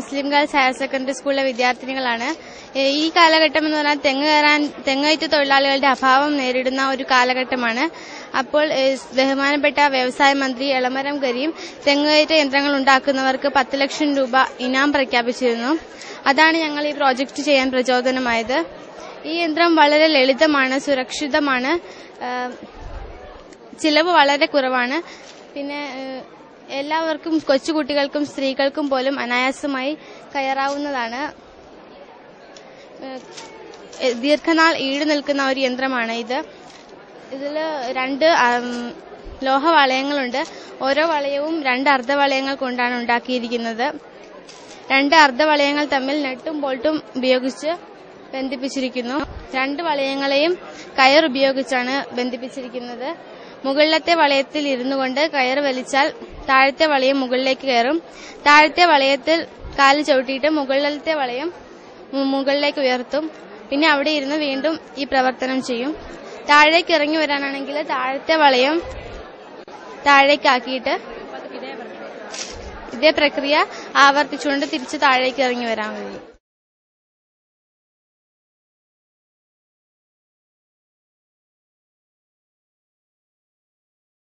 മുസ്ലിം girls higher secondary സ്കൂളിലെ വിദ്യാർത്ഥിനികളാണ്. ഈ കാലഘട്ടം എന്ന് പറഞ്ഞാൽ തെങ്ങുകയറ്റ തൊഴിലാളികളുടെ അഭാവം നേരിടുന്ന ഒരു കാലഘട്ടമാണ്. അപ്പോൾ ബഹുമാനപ്പെട്ട വ്യവസായ മന്ത്രി എളമരം കരീം തെങ്ങുകയറ്റ യന്ത്രങ്ങൾ ഉണ്ടാക്കുന്നവർക്ക് 10 ലക്ഷം രൂപ ഇനാം പ്രഖ്യാപിച്ചിരുന്നു. അതാണ് ഞങ്ങൾ ഈ പ്രോജക്റ്റ് ചെയ്യാൻ പ്രചോദനമായത്. ഈ യന്ത്രം വളരെ ലളിതമാണ്, സുരക്ഷിതമാണ്, ചിലവ് വളരെ കുറവാണ്. പിന്നെ എല്ലാവർക്കും, കൊച്ചുകുട്ടികൾക്കും സ്ത്രീകൾക്കും പോലും അനായാസമായി കയറാവുന്നതാണ്. ദീർഘനാൾ ഈട് നിൽക്കുന്ന ഒരു യന്ത്രമാണ് ഇത്. ഇതിൽ 2 ലോഹവളയങ്ങളുണ്ട്. ഓരോ വളയവും 2 അർദ്ധവളയങ്ങൾ കൊണ്ടാണ് ഉണ്ടാക്കിയിരിക്കുന്നത്. 2 അർദ്ധവളയങ്ങൾ തമ്മിൽ നെട്ടും ബോൾട്ടും ഉപയോഗിച്ച് ബന്ധിപ്പിച്ചിരിക്കുന്നു. 2 വളയങ്ങളെയും കയർ ഉപയോഗിച്ചാണ് ബന്ധിപ്പിച്ചിരിക്കുന്നത്. മുകളിലത്തെ വളയത്തിൽ ഇരുന്നു കൊണ്ട് കയർ വലിച്ചാൽ താഴത്തെ വളയം മുകളിലേക്ക് കയറും. താഴത്തെ വളയത്തിൽ കാല് ചവിട്ടിയിട്ട് മുകളിലത്തെ വളയം മുകളിലേക്ക് ഉയർത്തും. പിന്നെ അവിടെ ഇരുന്ന് വീണ്ടും ഈ പ്രവർത്തനം ചെയ്യും. താഴേക്ക് ഇറങ്ങി വരാനാണെങ്കിൽ താഴത്തെ വളയം താഴേക്കാക്കിയിട്ട് ഇതേ പ്രക്രിയ ആവർത്തിച്ചുകൊണ്ട് തിരിച്ച് താഴേക്ക് ഇറങ്ങി വരാൻ കഴിയും.